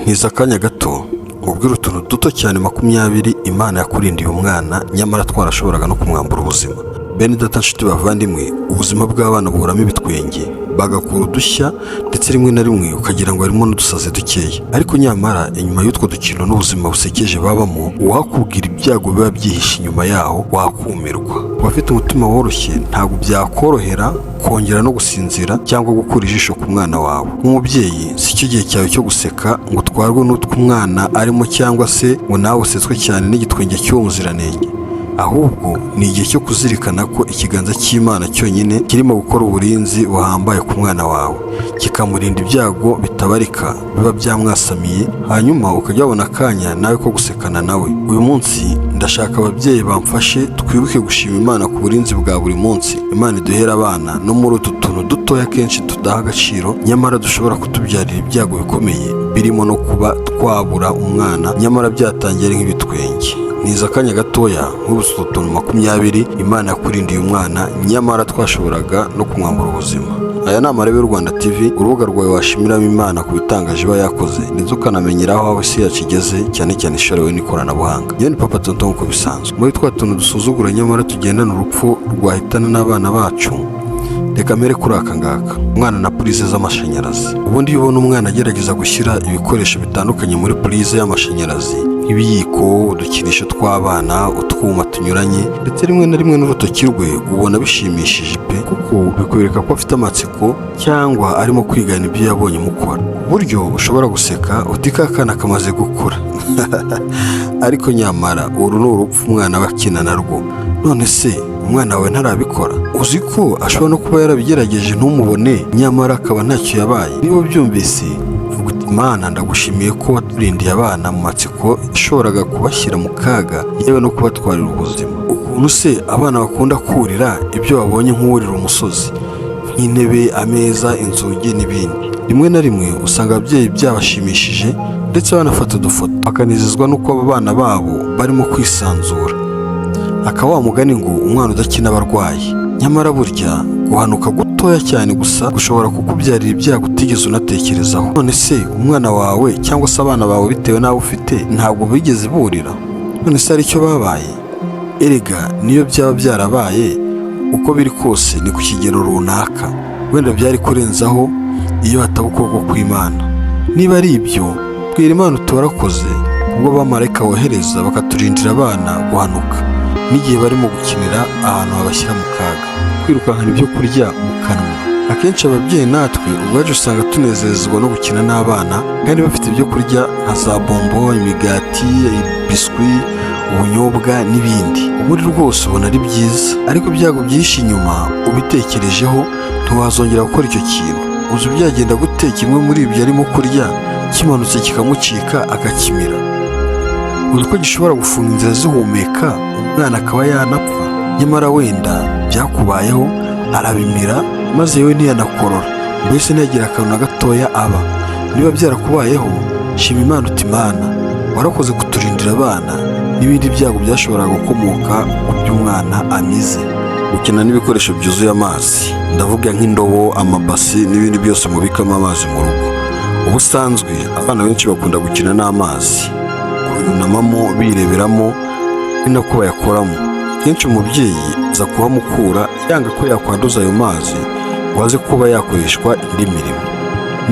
ntiza akanya gato ubwira utuntu duto cyane 20 Imana yakurindiye umwana nyamara twarashoboraga no kumwambura ubuzima. Bene data nshuti bavandimwe, ubuzima bw'abana buhoramo ibitwenge, bagakura udushya ndetse rimwe na rimwe ukagira ngo harimo n'udusazi dukeya, ariko nyamara inyuma y'utwo dukino n'ubuzima busekeje babamo, uwakubwira ibyago biba byihishe inyuma yaho wakumirwa. Abafite umutima woroshye ntabwo byakorohera kongera no gusinzira cyangwa gukura ijisho ku mwana wawe. Nk'umubyeyi si cyo gihe cyawe cyo guseka ngo utwarwe n'utw'umwana arimo cyangwa se ngo nawe usetswe cyane n'igitwenge cy'uwo muziranenge, ahubwo ni igihe cyo kuzirikana ko ikiganza cy'Imana cyonyine kirimo gukora uburinzi buhambaye ku mwana wawe, kikamurinda ibyago bitabarika biba byamwasamiye, hanyuma ukajya wabona akanya nawe ko gusekana nawe. Uyu munsi ndashaka ababyeyi bamfashe twibuke gushima Imana ku burinzi bwa buri munsi Imana iduhera abana, no muri utu tuntu dutoya kenshi tudaha agaciro nyamara dushobora kutubyarira ibyago bikomeye, birimo no kuba twabura umwana nyamara byatangiye ari nk'ibitwenge. Niza akanya gatoya nk'ubusa utuntu 20 Imana yakurindiye umwana nyamara twashoboraga no kumwambura ubuzima. Aya ni Amarebe Rwanda TV, urubuga rwawe washimiramo Imana ku bitangaje iba yakoze ndetse ukanamenyeraho aho isi yacu igeze, cyane cyane ishorewe n'ikoranabuhanga. Yewe ni Papa Tonto nk'uko bisanzwe. Muri twa tuntu dusuzugura nyamara tugendana urupfu rwahitana n'abana bacu, reka mbere kuri aka ngaka, umwana na purize z'amashanyarazi. Ubundi iyo ubona umwana agerageza gushyira ibikoresho bitandukanye muri purize y'amashanyarazi, ibiyiko, udukinisho tw'abana, utwuma tunyuranye ndetse rimwe na rimwe n'urutoki rwe, ubona bishimishije pe, kuko bikwereka ko afite amatsiko cyangwa arimo kwigana ibyo yabonye mukora. Buryo ushobora guseka uti ka kana kamaze gukura ariko nyamara uru ni urupfu umwana bakina narwo. None se umwana wawe ntarabikora? Uzi ko ashobora no kuba yarabigerageje ntumubone nyamara akaba ntacyo yabaye? Niba byumvise vuga uti Imana ndagushimiye ko waturindiye abana mu matsiko yashoboraga kubashyira mu kaga yewe no kubatwarira ubuzima. Ukuntu se abana bakunda kurira ibyo babonye nk'uwurira umusozi, nk'intebe, ameza, inzugi n'ibindi. Rimwe na rimwe usanga ababyeyi byabashimishije ndetse banafata udufoto bakanezezwa n'uko aba bana babo barimo kwisanzura. Akaba wa mugani ngo umwana udakina abarwayi, nyamara burya guhanuka gutoya cyane gusa gushobora kukubyarira ibyago utigeze unatekerezaho. None se umwana wawe cyangwa se abana bawe bitewe n'abo ufite ntabwo bigeze burira? None se hari icyo babaye? Erega niyo byaba byarabaye uko biri kose ni ku kigero runaka, wenda byari kurenzaho iyo hataba ukuboko kw'Imana. Niba ari ibyo, bwira Imana uti warakoze ubwo abamarayika wohereza bakaturindira abana guhanuka n'igihe barimo gukinira ahantu habashyira mu kaga, kwirukankana ibyo kurya mu kanwa. Akenshi ababyeyi natwe ubwacu usanga tunezezwa no gukina n'abana kandi bafite ibyo kurya nka za bombo, imigati, biswi, ubunyobwa n'ibindi. Ubundi rwose ubona ari byiza, ariko ibyago byinshi inyuma ubitekerejeho ntiwazongera gukora icyo kintu. Uzi byagenda gute kimwe muri ibyo arimo kurya kimanutse kikamucika akakimira? Uzi ko gishobora gufunga inzira zihumeka umwana akaba yanapfa? Nyamara wenda byakubayeho arabimira maze yewe ntiyanakorora, mbese ntiyagira akantu na gatoya aba. Niba byarakubayeho shima Imana uti Imana warakoze kuturindira abana n'ibindi byago byashoboraga gukomoka ku by'umwana amize. Gukina n'ibikoresho byuzuye amazi, ndavuga nk'indobo, amabasi n'ibindi byose mubikamo amazi mu rugo. Ubusanzwe abana benshi bakunda gukina n'amazi, kubinamamo bireberamo ni nako bayakoramo. Kenshi umubyeyi aza kuhamukura yanga ko yakwanduza ayo mazi ngo aze kuba yakoreshwa indi mirimo.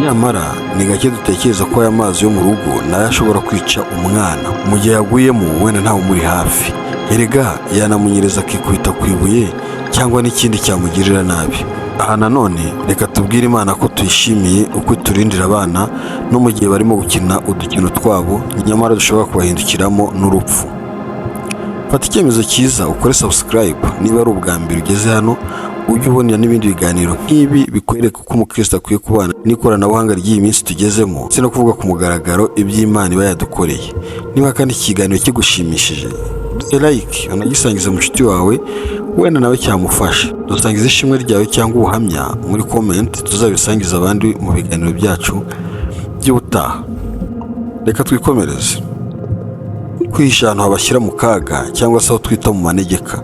Nyamara ni gake dutekereza ko aya mazi yo mu rugo nayo ashobora kwica umwana mu gihe yaguyemo wenda ntawe umuri hafi. Erega yanamunyereza akikubita ku ibuye cyangwa n'ikindi cyamugirira nabi. Aha nanone reka tubwire Imana ko tuyishimiye uko iturindira abana no mu gihe barimo gukina udukino twabo nyamara dushobora kubahindukiramo n'urupfu. Fata icyemezo cyiza ukore subscribe niba ari ubwa mbere ugeze hano, ujye ubonera n'ibindi biganiro nk'ibi bikwereka uko umukristo akwiye kubana n'ikoranabuhanga ry'iyi minsi tugezemo ndetse no kuvuga ku mugaragaro iby'Imana iba yadukoreye. Niba kandi iki kiganiro kigushimishije, like unagisangiza mushuti wawe wenda nawe cyamufasha. Dusangiza ishimwe ryawe cyangwa ubuhamya muri comment, tuzabisangiza abandi mu biganiro byacu by'ubutaha. Reka twikomereze. Kwihisha ahantu habashyira mu kaga cyangwa se aho twita mu manegeka.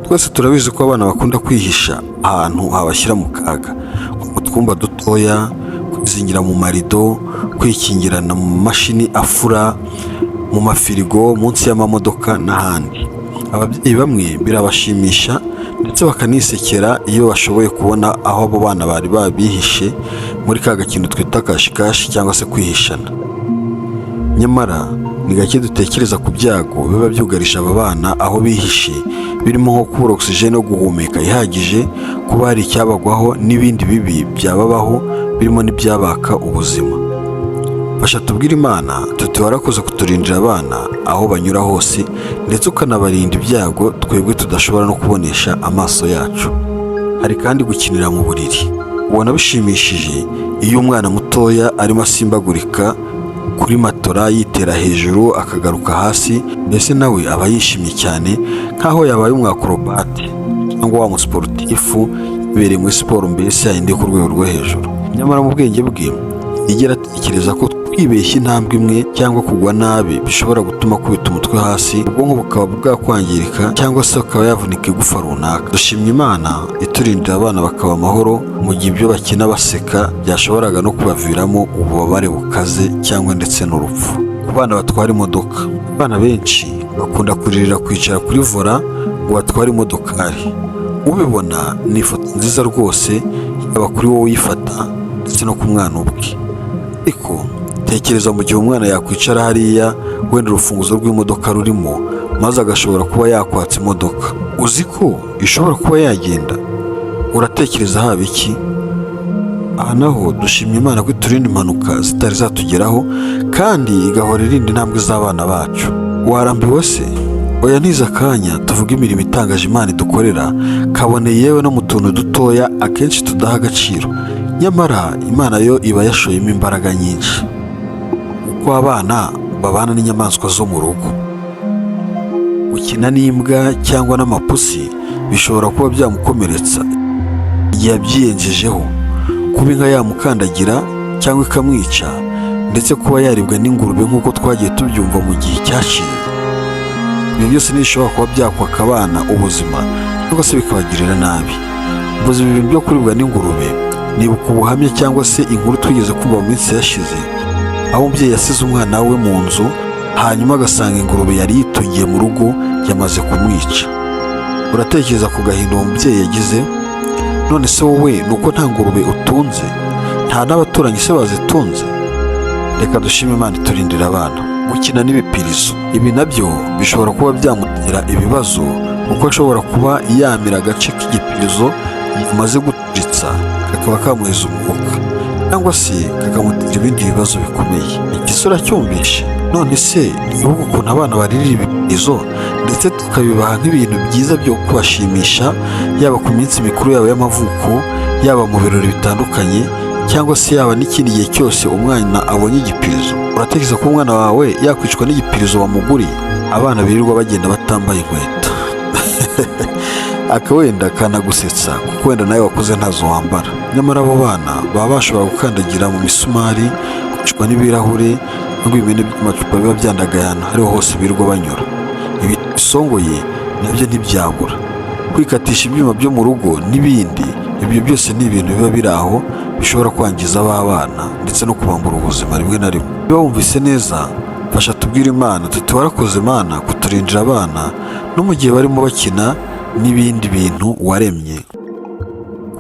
Twese turabizi ko abana bakunda kwihisha ahantu habashyira mu kaga, mu twumba dutoya, ku kwizingira mu marido, kwikingirana mu mashini afura, mu mafirigo, munsi y'amamodoka n'ahandi. Ababyeyi bamwe birabashimisha ndetse bakanisekera iyo bashoboye kubona aho abo bana bari babihishe muri ka gakintu twita kashikashi cyangwa se kwihishana. Nyamara ni gake dutekereza ku byago biba byugarije aba bana aho bihishe, birimo nko kubura ogisijeni yo guhumeka ihagije, kuba hari icyabagwaho n'ibindi bibi byababaho birimo n'ibyabaka ubuzima. Fasha tubwire Imana tuti warakoze kuturindira abana aho banyura hose ndetse ukanabarinda ibyago twebwe tudashobora no kubonesha amaso yacu. Hari kandi gukinira mu buriri. Ubona bishimishije iyo umwana mutoya arimo asimbagurika kuri matora yitera hejuru akagaruka hasi, mbese nawe aba yishimye cyane nk'aho yabaye umwakorobate cyangwa wa musiporutifu yabereye muri siporo, mbese yayindi ku rwego rwo hejuru. Nyamara mu bwenge bwe yigera atekereza ko kwibeshya intambwe imwe cyangwa kugwa nabi bishobora gutuma akubita umutwe hasi, ubwonko bukaba bwakwangirika cyangwa se akaba yavunika igufa runaka. Dushimye Imana iturindira abana bakaba amahoro mu gihe ibyo bakina baseka byashoboraga no kubaviramo ububabare bukaze cyangwa ndetse n'urupfu. Ku bana batwara imodoka, abana benshi bakunda kuririra kwicara kuri vola ngo batware imodokari. Ubibona ni ifoto nziza rwose, yaba kuri wowe uyifata ndetse no ku mwana ubwe. Ariko tekereza mu gihe umwana yakwicara hariya, wenda urufunguzo rw'imodoka rurimo, maze agashobora kuba yakwatsa imodoka. Uzi ko ishobora kuba yagenda? Uratekereza haba iki? Aha naho dushimye Imana ko iturinda impanuka zitari zatugeraho kandi igahora irinda intambwe z'abana bacu. Warambiwe se? Oya ntiza akanya tuvuga imirimo itangaje Imana idukorera, kabone yewe no mu tuntu dutoya akenshi tudaha agaciro. Nyamara Imana yo iba yashoyemo imbaraga nyinshi. Uko abana babana n'inyamaswa zo mu rugo, gukina n'imbwa cyangwa n'amapusi bishobora kuba byamukomeretsa igihe abyiyenjejeho, kuba inka yamukandagira cyangwa ikamwica, ndetse kuba yaribwa n'ingurube nk'uko twagiye tubyumva mu gihe cyashize. Ibyo byose ntibishobora kuba byakwaka abana ubuzima cyangwa se bikabagirira nabi. Mvuze ibi bintu byo kuribwa n'ingurube, nibuka ubuhamya cyangwa se inkuru twigeze kumva mu minsi yashize, aho umubyeyi yasize umwana we mu nzu, hanyuma agasanga ingurube yari yitungiye mu rugo yamaze kumwica. Uratekereza ku gahinda uwo mubyeyi yagize? None se wowe ni uko nta ngurube utunze? Nta n'abaturanyi se bazitunze? Reka dushime Imana iturindira abana. Gukina n'ibipirizo, ibi nabyo bishobora kuba byamutera ibibazo kuko ashobora kuba yamira agace k'igipirizo yamaze guturitsa kakaba kamuheza umwuka, cyangwa se kakamutera ibindi bibazo bikomeye. Igisura cyumvishe. None se nibuka ukuntu abana baririra ibipirizo ndetse tukabibaha nk'ibintu byiza byo kubashimisha, yaba ku minsi mikuru yabo y'amavuko, yaba mu birori bitandukanye, cyangwa se yaba n'ikindi gihe cyose umwana abonye igipirizo. Uratekereza ko umwana wawe yakwicwa n'igipirizo wamuguriye? Abana birirwa bagenda batambaye inkweto akawenda kanagusetsa kuko wenda nawe wakuze ntazo wambara. Nyamara abo bana baba bashobora gukandagira mu misumari, kwicwa n'ibirahure cyangwa ibimene by'amacupa biba byandagayana hariho hose birirwa banyura. Ibi bisongoye nabyo ntibyabura, kwikatisha ibyuma byo mu rugo n'ibindi. Ibyo byose ni ibintu biba biri aho bishobora kwangiza aba bana ndetse no kubambura ubuzima rimwe na rimwe. Niba wumvise neza, fasha tubwire Imana tuti warakoze Imana kuturindira abana no mu gihe barimo bakina n'ibindi bintu waremye.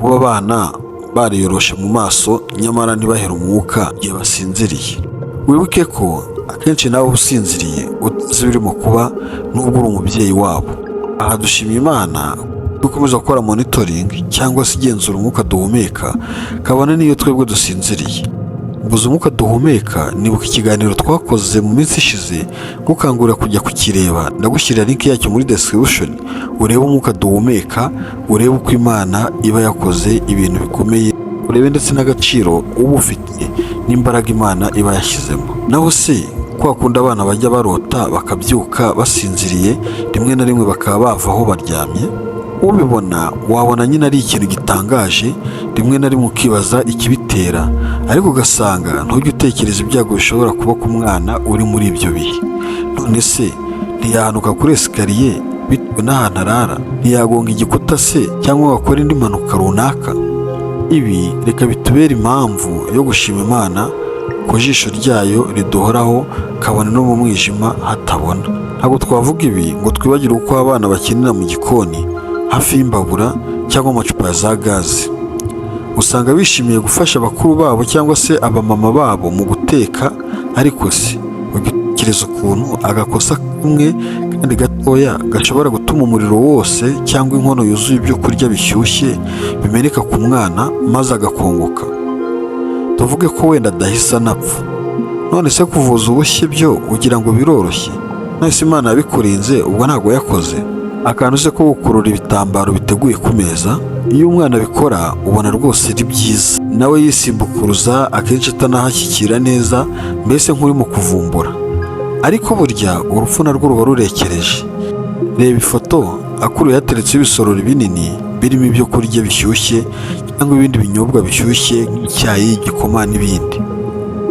Kuba abana bariyoroshe mu maso nyamara ntibahera umwuka igihe basinziriye. Wibuke ko akenshi nawe usinziriye utazi birimo kuba nubwo uri umubyeyi wabo. Aha dushimye Imana dukomeza gukora monitoring cyangwa se igenzura umwuka duhumeka, kabone n'iyo twebwe dusinziriye. Mbuze umwuka duhumeka, nibuka ikiganiro twakoze mu minsi ishize, gukangurira kujya kukireba. Ndagushyirira link yacyo muri description, urebe umwuka duhumeka, urebe uko Imana iba yakoze ibintu bikomeye, urebe ndetse n'agaciro uba ufite n'imbaraga Imana iba yashyizemo. Naho se kwa kundi abana bajya barota bakabyuka basinziriye, rimwe na rimwe bakaba bava aho baryamye? Ubibona wabona nyine ari ikintu gitangaje, rimwe na rimwe ukibaza ikibitera, ariko ugasanga ntujya utekereza ibyago bishobora kuba ku mwana uri muri ibyo bihe. None se ntiyahanuka kuri esikariye bitewe n'ahantu arara? Ntiyagonga igikuta se cyangwa wakora indi mpanuka runaka? Ibi reka bitubere impamvu yo gushima Imana ku jisho ryayo riduhoraho kabone no mu mwijima hatabona. Ntabwo twavuga ibi ngo twibagire uko abana bakinira mu gikoni hafi y'imbabura cyangwa amacupa ya za gazi. Usanga bishimiye gufasha bakuru babo cyangwa se abamama babo mu guteka, ariko se utekereza ukuntu agakosa kamwe kandi gatoya gashobora gutuma umuriro wose cyangwa inkono yuzuye ibyo kurya bishyushye bimeneka ku mwana maze agakongoka. Tuvuge ko wenda adahise anapfa. None se kuvuza ubushye byo ugira ngo biroroshye? None se Imana yabikurinze ubwo ntabwo yakoze? Akantu se ko gukurura ibitambaro biteguye ku meza, iyo umwana abikora ubona rwose ari byiza, nawe yisimbukuruza akenshi atanahashyikira neza, mbese nk'urimo kuvumbura. Ariko burya urupfu narwo ruba rurekereje. Reba ifoto akuruye hateretseho ibisorori binini birimo ibyo kurya bishyushye cyangwa ibindi binyobwa bishyushye nk'icyayi, igikoma n'ibindi.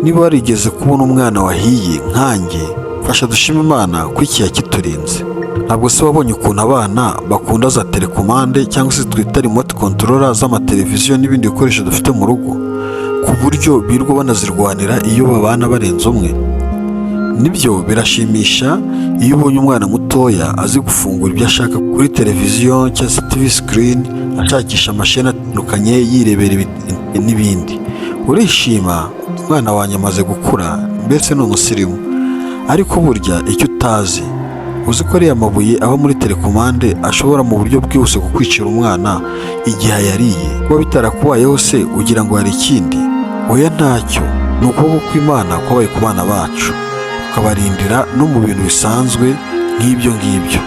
Niba warigeze kubona umwana wahiye nkanjye, fasha dushime Imana ko iki yakiturinze. Ntabwo se wabonye ukuntu abana bakunda za telekomande cyangwa se twita remote controller z'amateleviziyo n'ibindi bikoresho dufite mu rugo, ku buryo birirwa banazirwanira iyo babana barenze umwe? Nibyo birashimisha iyo ubonye umwana mutoya azi gufungura ibyo ashaka kuri televiziyo cyangwa se TV screen, ashakisha amasheni atandukanye, yirebera n'ibindi. Urishima, umwana wanjye amaze gukura, mbese ni umusirimu. Ariko burya icyo utazi, uzi ko ariya mabuye aba muri telekomande ashobora mu buryo bwihuse kukwicira umwana igihe ayariye? Kuba bitarakubayeho se ugira ngo hari ikindi? Oya, ntacyo. Ni ukuboko kw'Imana kwabaye ku bana bacu, tukabarindira no mu bintu bisanzwe nk'ibyo ngibyo.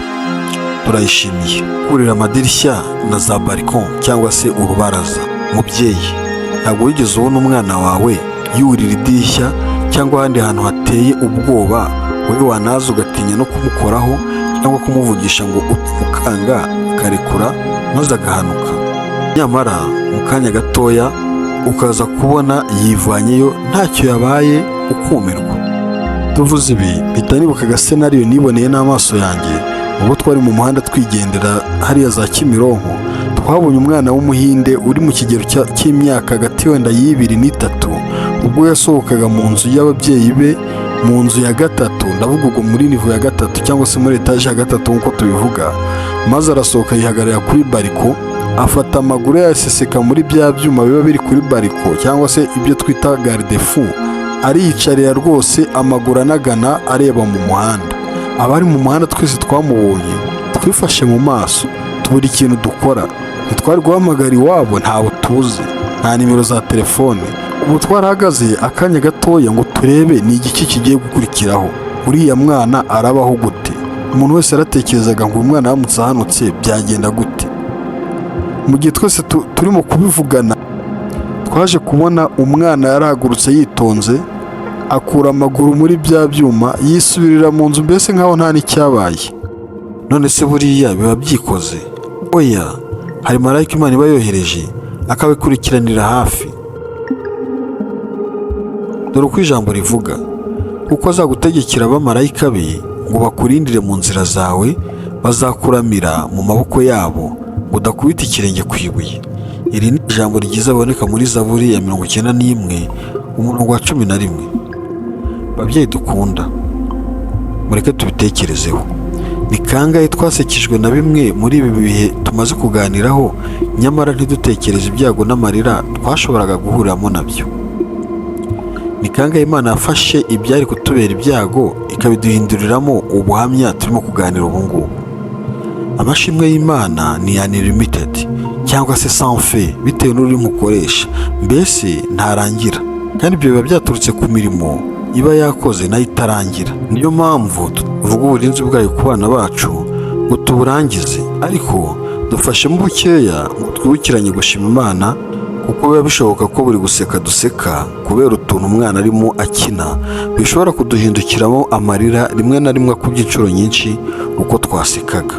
Turayishimiye. Kurira amadirishya na za balcon cyangwa se urubaraza. Mubyeyi, ntabwo wigeze ubona umwana wawe yurira idirishya cyangwa ahandi hantu hateye ubwoba, wowe wanaza ugatinya no kumukoraho cyangwa kumuvugisha ngo utamukanga akarekura maze agahanuka? Nyamara mu kanya gatoya ukaza kubona yivanyeyo ntacyo yabaye, ukumirwa. Tuvuze ibi mpita nibuka agasenariyo niboneye n'amaso yanjye ubwo twari mu muhanda twigendera hariya za Kimironko. Twabonye umwana w'umuhinde uri mu kigero cy'imyaka hagati wenda y'ibiri n'itatu, ubwo yasohokaga mu nzu y'ababyeyi be, mu nzu ya gatatu, ndavuga ubwo muri nivo ya gatatu cyangwa se muri etaje ya gatatu nk'uko tubivuga, maze arasohoka yihagarara kuri bariko, afata amaguru yaseseka muri bya byuma biba biri kuri bariko cyangwa se ibyo twita garde fou, ariyicarira rwose amaguru anagana areba mu muhanda. Abari mu muhanda twese twamubonye, twifashe mu maso, tubura ikintu dukora. Ntitwari guhamagara iwabo, ntawe tuzi, nta nimero za telefone. Ubu twarahagaze akanya gatoya ngo turebe ni igiki kigiye gukurikiraho, uriya mwana arabaho gute? Umuntu wese yaratekerezaga ngo uyu mwana aramutse ahanutse byagenda gute? Mu gihe twese turimo kubivugana, twaje kubona umwana yarahagurutse yitonze, akura amaguru muri bya byuma, yisubirira mu nzu mbese nkaho nta n'icyabaye. None se buriya biba byikoze? Oya, hari marayika Imana iba yohereje akabikurikiranira hafi. Dore uko ijambo rivuga: kuko azagutegekera abamarayika be ngo bakurindire mu nzira zawe, bazakuramira mu maboko yabo ngo udakubita ikirenge ku ibuye. Iri ni ijambo ryiza riboneka muri Zaburi ya 91 umurongo wa 11. Babyeyi dukunda, mureke tubitekerezeho. Ni kangahe twasekejwe na bimwe muri ibi bihe tumaze kuganiraho, nyamara ntidutekereze ibyago n'amarira twashoboraga guhuriramo nabyo? Ni kangahe Imana yafashe ibyari kutubera ibyago ikabiduhinduriramo ubuhamya turimo kuganira ubu ngubu? Amashimwe y'Imana ni unlimited cyangwa se sans fin bitewe n'ururimi ukoresha, mbese ntarangira, kandi ibyo biba byaturutse ku mirimo iba yakoze nayo itarangira. Niyo mpamvu tuvuga uburinzi bwayo ku bana bacu ngo tuburangize, ariko dufashemo bukeya ngo twibukiranye gushima Imana, kuko biba bishoboka ko buri guseka duseka kubera utuntu umwana arimo akina bishobora kuduhindukiramo amarira rimwe na rimwe ku by'inshuro nyinshi uko twasekaga.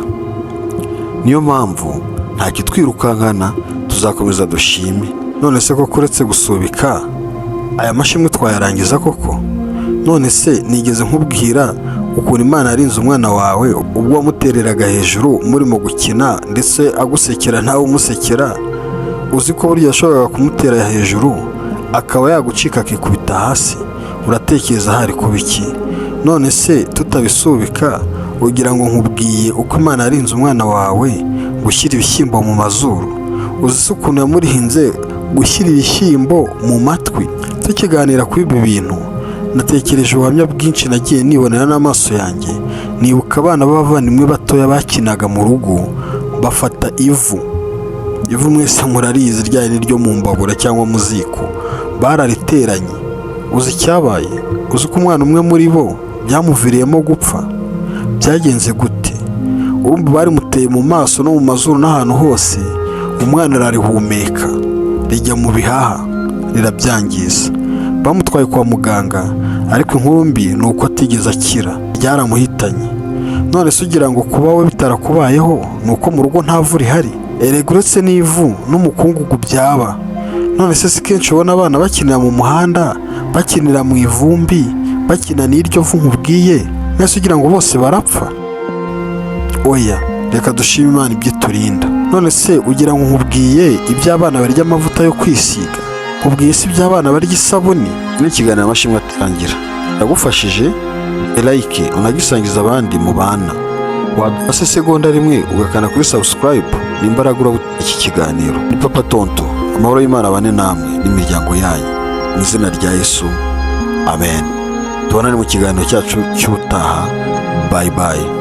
Niyo mpamvu nta kitwirukankana, tuzakomeza dushime. None se koko uretse gusubika aya mashimwe twayarangiza koko? None se nigeze nkubwira ukuntu Imana yarinze umwana wawe ubwo wamutereraga hejuru murimo gukina ndetse agusekera nawe umusekera? uzi ko burya yashoboraga kumutera hejuru akaba yagucika akikubita hasi? Uratekereza hari kuba iki? None se tutabisubika, ugira ngo nkubwiye uko Imana yarinze umwana wawe gushyira ibishyimbo mu mazuru? Uzi se ukuntu yamurihinze gushyira ibishyimbo mu matwi? Tukiganira kuri ibi bintu natekereje ubuhamya bwinshi nagiye nibonera n'amaso yanjye. Nibuka abana b'abavandimwe batoya bakinaga mu rugo bafata ivu mwese murarizi, ryari niryo mu mbabura cyangwa mu ziko, barariteranye. Uzi icyabaye? Uzi ko umwana umwe muri bo byamuviriyemo gupfa? Byagenze gute? Urumva barimuteye mu maso no mu mazuru n'ahantu hose, umwana ararihumeka rijya mu bihaha rirabyangiza. Bamutwaye kwa muganga, ariko inkuru mbi ni uko atigeze akira, ryaramuhitanye. None se ugira ngo kuba we bitarakubayeho ni uko mu rugo nta vu rihari? Erega uretse n'ivu n'umukungugu byaba. None se si kenshi ubona abana bakinira mu muhanda, bakinira mu ivumbi, bakina n'iryo vu nkubwiye? Mwese ugira ngo bose barapfa? Oya, reka dushime Imana ibyo iturinda. None se ugira ngo nkubwiye iby'abana barya amavuta yo kwisiga? Nkubwiye se iby'abana barya isabuni? N'ikiganiro amashimwe atangira. Yagufashije like unagisangiza abandi mu bana. Waduha segonda rimwe ugakanda kuri subscribe n'imbaraga urabutse iki kiganiro. Ni Papa Tonto, amahoro y'Imana abane namwe n'imiryango yanyu mu izina rya Yesu, amen. Tubonane mu kiganiro cyacu cy'ubutaha. Bye bye.